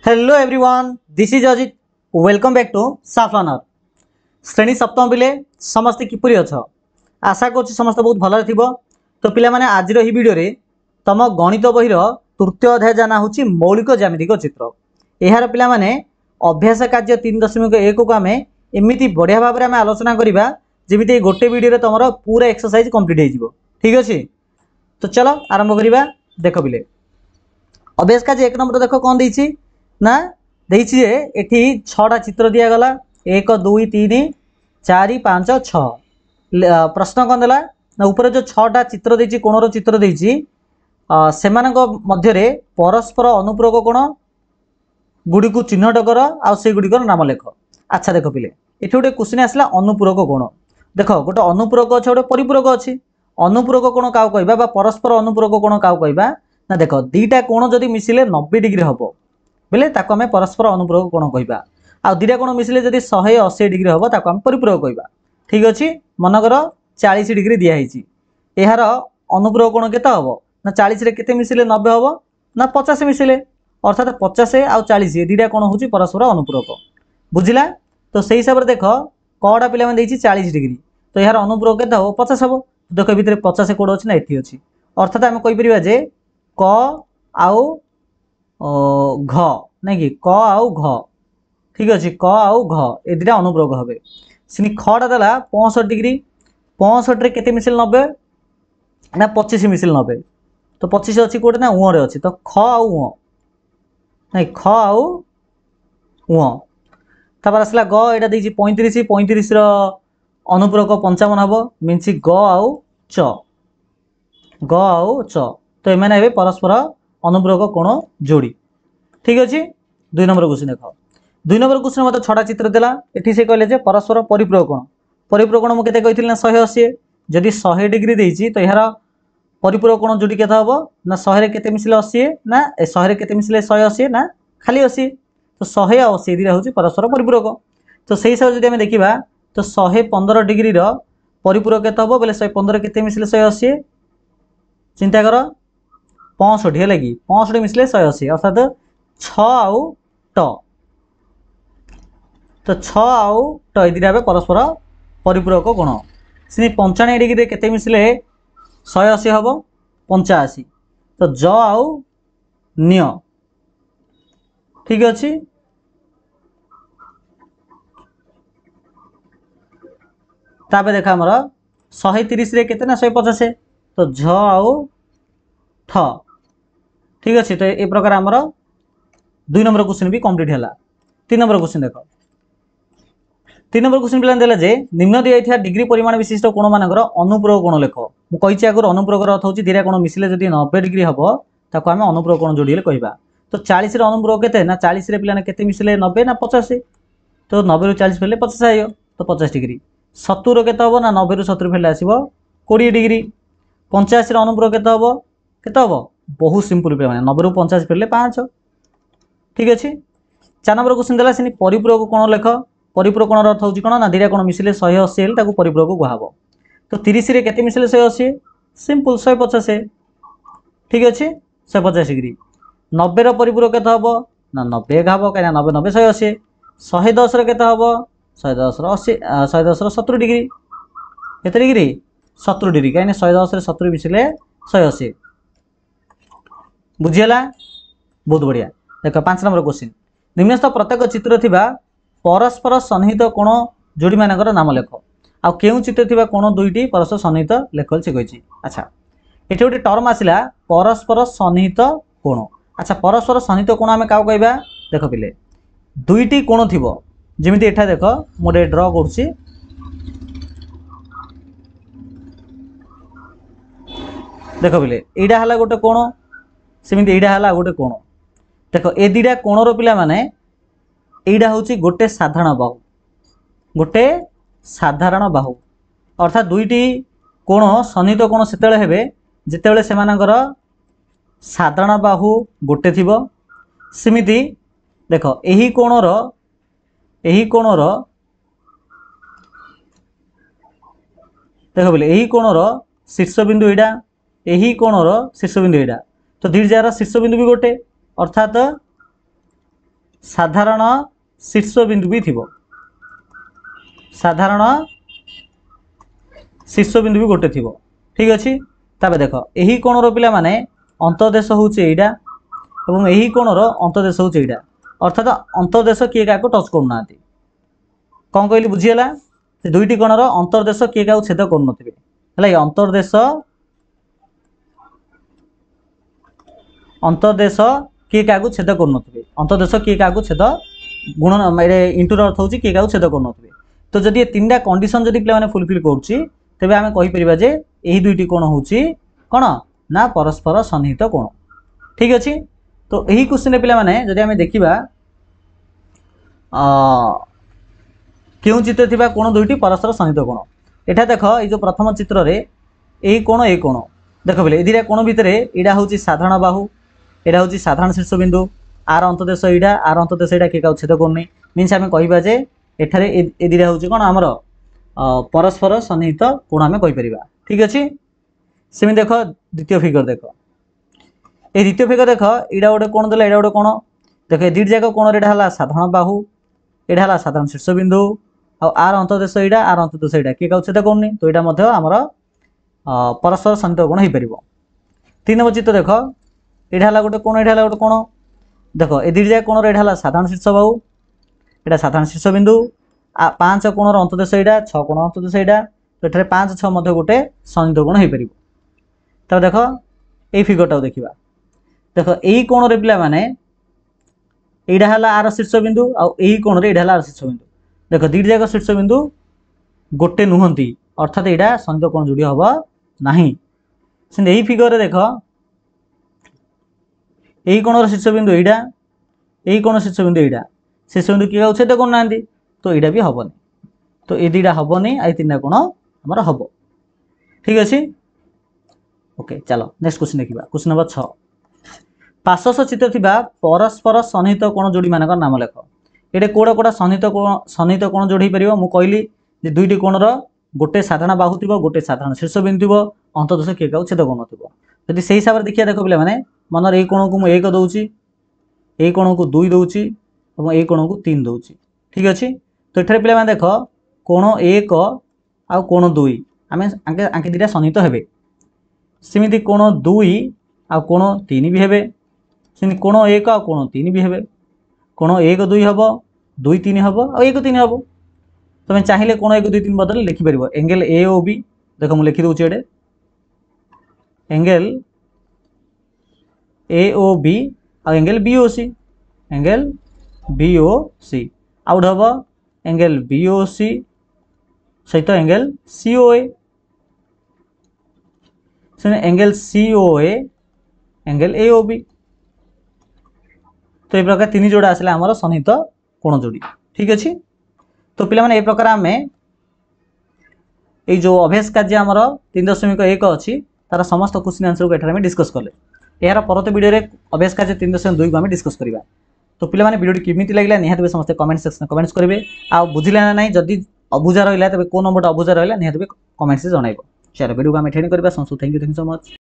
Hello everyone, this is Ajit. Welcome back to साफलानर। श्रेणी सप्तम पिले समस्ते किपरि अछ? आशा कर समस्त बहुत भल थी। तो पिला माने आज ही वीडियो रे तम गणित बहिर तृतीय अध्याय जाना होची मौलिक ज्यामितिक चित्र। यार पिला माने अभ्यास कार्य 3.1 को आम एमती बढ़िया भाव में आलोचना करवा जमी गोटे वीडियो तुम पूरा एक्सरसाइज कंप्लीट हो। ठीक अच्छे, तो चलो आरंभ करवा। देख पिले अभ्यास कार्य 1 नंबर देख कौन देती ना देती जे एठी 6टा चित्र दिगला 1 2 3 4 5 6। प्रश्न कौन देला ना ऊपर जो 6टा चित्र देती कोणर चित्र देती सेमानक मध्यरे परस्पर अनुपूरक कोण गुड़ी को चिन्हट कर आउ गुड़िकर नाम लेख। अच्छा देख पिले ये गोटे क्वेश्चन आसला अनुपूरक कोण। देख गोटे अनुपूरक अच्छे गोटे परिपूरक अच्छी। अनुपूरक कोण क्या कहवा परस्पर अनुपूरक कोण क्या कहवा ना देख दीटा कोण जदि मिसिले 90 डिग्री हम बोले ताको आम परस्पर अनुपूरक कोण कहवा। आ दीटा कोण मिसिले जदि 180 डिग्री हम ताको आम परिपूरक कहवा। ठीक अच्छे, मनकर 40 डिग्री दिखाई यार अनुपूरक कोण केते हम ना 40 रे केते मिसिले 90 हम ना 50 मिसिले अर्थात 50 आउ 40 दीटा कोण होची परस्पर अनुपूरक। बुझिला? तो सही हिसाब से देख कड़ा पिला 40 डिग्री तो यार अनुपूरक केते हम 50 हम। देख भितर 50 कोड अच्छी ना एटी अच्छी अर्थात आम कहीपर जे क आउ घ नहीं कि क आउ घ। ठीक अच्छे, क आउ घ ए दुटा अनुपूरक हे। से खटा देला 65 डिग्री 65 केते मिसिल 90 ना 25 मिसिल 90 तो 25 अच्छी कोटे ना उ अच्छी तो ख आउ उ नहीं ख आउ उ तापर आसला ग एटा देछि 35 35 अनुपूरक 55 हम मीन्स ग आउ च ग आउ च तो एमाने हेबे परस्पर अनुपूरक कोण जोड़ी। ठीक अच्छे, 2 नंबर क्वेश्चन देख। 2 नंबर क्वेश्चन मतलब 6टा चित्र देला एठी से कहले जे परस्पर परिपूरक कोण। परिपूरक कोण मु केते कहिथिल ना 180 जदि 100 डिग्री देछि तो यार परिपूरक कोण जोड़ी केते हबो ना 100 रे केते मिसिले 80 ना 100 रे केते मिसिले 180 ना खाली 80 तो 100 आ 80 दिरा होची परस्पर परिपूरक। तो सही हिसाब जदि हम देखिबा तो 115 डिग्री रो परिपूरक केते हबो बोले 115 केते मिसिले 180 चिंता कर 65 है कि 65 मिसिले 180 अर्थात 6 आउ ट तो 6 आउ ट ये परस्पर परिपूरक कोण। से 95 डिग्री केते मिसिले 180 हम 85 तो ज आउ निय। ठीक अच्छे, तापर देखा आमर 130 रे केते ना 150 तो झ आउ ठ। ठीक अच्छे, तो ये प्रकार आमर 2 नंबर क्वेश्चन भी कंप्लीट है। 3 नंबर क्वेश्चन देख। 3 नंबर क्वेश्चन पे देला जे निम्न दिया डिग्री परिमाण विशिष्ट कोण मानकर अनुपूरक कोण लेख। मु कहिछि आगर अनुपूरक अर्थ होछि दीटा कोण मिसिले जदि 90 डिग्री हम ताको आमे अनुपूरक कोण जोड़िले कहबा। तो 40 रे अनुपूरक केते ना 40 रे पिलाने केते मिसिले 90 ना 50 तो 90 रु 40 फेले 50 आयो तो 50 डिग्री। 70 रो केते हबो ना 90 रु 70 फेले आसीबो 20 डिग्री। 85 रे अनुपूरक केते हबो बहुत सिंपल पे माने 90 रु 50 फेले 5। ठीक अच्छे, 4 नंबर क्वेश्चन देला से परिपूरक कोण लेख। परिपूरक कोण अर्थ होछि कोण ना दीटा कोण मिसिले 180 हेले ताको परिपूरक कुहाबो। तो 30 रे केते मिसिले 180 सिंपल 150। ठीक अच्छे, 150 डिग्री। 90 रो परिपूरक केते हबो ना 90 हबो काई ना 90 90 180 110 रो केते हबो 110 रो 80 110 रो 70 डिग्री केते डिग्री 70 डिग्री काई ना 110 रे 70 मिसिले 180। बुझियला? बहुत बढ़िया। देख 5 नंबर क्वेश्चन निम्नस्थ प्रत्येक चित्र थिबा परस्पर सन्निहित कोण जोड़ी मानकर नाम लेख। आ केउ चित्र थिबा कोण दुईटी परस्पर सन्निहित लेख से कहिछि। अच्छा एठी गोटे टर्म आसिला परस्पर सन्निहित कोण। अच्छा परस्पर सन्निहित कोण आमे काउ कहबा देख पिले दुईटी कोण थिबो जेमिति एठा देख मोडे ड्रा करछि। देख पिले एडा हला गोटे कोण सेमिति एडा हला गोटे कोण। देख ए दीटा कोणर पिला माने एडा होची गोटे साधारण बाहु गोटे साधारण बाहु अर्थात दुईटी कोण सन्निहित कोण सेतेले हेबे जेतेबेले सेमानकर साधारण बाहु गोटे थिबो। सेमिति देख एही कोणर देख बोले एही कोणर शीर्ष बिंदु एडा एही कोणर शीर्ष बिंदु एडा तो दुई जार शीर्ष बिंदु भी गोटे अर्थात साधारण शीर्षबिंदु भी थिबो साधारण शीर्षबिंदु भी गोटे थिबो ठीक अछि तबे देखो एही कोणर पिला माने अंतर्देश होउचे एइडा एवं एही कोणर अंतर्देश होउचे एइडा अर्थात अंतर्देश किए का को टच करना आती कौन कहली बुझीला से दुईटी कोणर अंतर्देश किए का छेद कर नथिबे हला अंतर्देश किए क्या छेद कर नथिबे अंतर्देश किए क्या छेद गुणन मेरे इंटूर अर्थ होची किए क्या छेद कर नथिबे तो जदि ये तीनटा कंडीशन जदि पिला माने फुलफिल करूची तेबे आमे कहि परिबा जे एही दुईटी कोण होची कोन ना परस्पर सन्निहित कोण ठीक अछि तो एही क्वेश्चन पिला माने जदि आमे देखिबा केउ चित्र थिबा कोण दुईटी परस्पर सन्निहित कोण एठा देखो ए जो प्रथम चित्र रे एही कोण ए कोण देखो बेले एदिरा कोण भितरे एडा होची साधारण बाहु एडा होची साधारण शीर्षबिंदु आर अंतदेश एडा आर अंतदेश एडा के छेद करनी मीन्स आमे कहिबा जे एठारे एदिरा होची कोन हमर परस्पर सन्निहित कोण आमे कहि परिबा ठीक अछि सेमि देखो द्वितीय फिगर देखो ए द्वितीय फिगर देखो एडा गोटे कोण देला एडा गोटे कोण देखो ए दुई जाक कोण एडा हला साधारण बाहु एडा हला साधारण शीर्षबिंदु आ आर अंतदेश एडा आर अंतदेश एडा के छेद करनी तो एडा मध्ये हमर परस्पर सन्निहित कोण हो परिबो तीन नंबर चित्र देखो एडा हला गोटे कोण एडा हला गोटे कोण देखो ए दुई जाक कोण एडा हला साधारण शीर्ष बाहु एडा साधारण शीर्षबिंदु पांच कोणर अंतदेश एडा छ कोण अंतदेश एडा तो एठारे 5 6 मध्ये गोटे सन्निहित कोण हो परिबो तो देखो ए फिगरटा देखिबा देखो एही कोण रे पिला माने एडा हला आर शीर्षबिंदु आ एही कोण रे एडा हला आर शीर्षबिंदु देखो दुई जाक शीर्षबिंदु गोटे नुहंती अर्थात एडा सन्निहित कोण जोड़ी हबो नाही से एही फिगर रे देखो एही कोणर शीर्षबिंदु एडा एही कोण शीर्षबिंदु एडा शीर्षबिंदु किए छेद कर नांदी तो एडा भी हबनी तो ए दुईटा हबनी आ तीनटा कोण हमर हबो ठीक अछि ओके चलो नेक्स्ट क्वेश्चन देखिबा क्वेश्चन नंबर 6 पार्श्व चित्र थिबा परस्पर सन्निहित कोण जोड़ी मानकर नाम लेख एडे कोडा कोडा सन्निहित कोण जोड़ी परिबो मु कहली जे दुईटी कोणर गोटे साधारण बाहु थिबो गोटे साधारण शीर्षबिंदु थिबो अंतदेश के छेद कर नथिबो यदि सेही हिसाब रे देखिया देखो पिला माने मनर ए कोण को मु 1 दउची ए कोण को 2 दउची और ए कोण को 3 दउची ठीक अछि तो एठारे पिला माने देखो कोण 1 आ कोण 2 आमे आंके दिटा सन्निहित हेबे सेमिति कोण 2 आ कोण 3 भी हेबे सेमिति कोण 1 आ कोण 3 भी हेबे कोण 1 2 हबो 2 3 हबो आ 1 3 हबो तमे चाहिले कोण 1 2 3 बदल लिखि परिबो एंगल ए ओ बी देखो मु लिखि दउची एडे एंगल ए ओ बी आ angle B O C angle B O C out हबो एंगल बी ओ सी सहित एंगल सी ओ ए सुने angle C O A angle A O B तो ये प्रकार तीन जोड़ा आसला आमर सन्निहित कोण जोड़ी ठीक अच्छे तो पिला माने ए प्रकार आमे जो अभ्यास कार्य आमर 3.1 अच्छी तार समस्त क्वेश्चन आंसर को एठारे डिस्कस कले यार परत वीडियो रे अभ्यास कार्य 3.2 को आमे डिस्कस करबा तो पिला माने वीडियो केमिति लागला निहात समस्त कमेंट सेक्शन कमेंट्स करेंगे आ बुझिला ना नहीं जदि अबुझा रहिला तबे को नंबर अबुझा रहिला निहात कमेंट्स से जणाइबो चलो वीडियो को आमे एठेन करबा थैंक यू सो मच।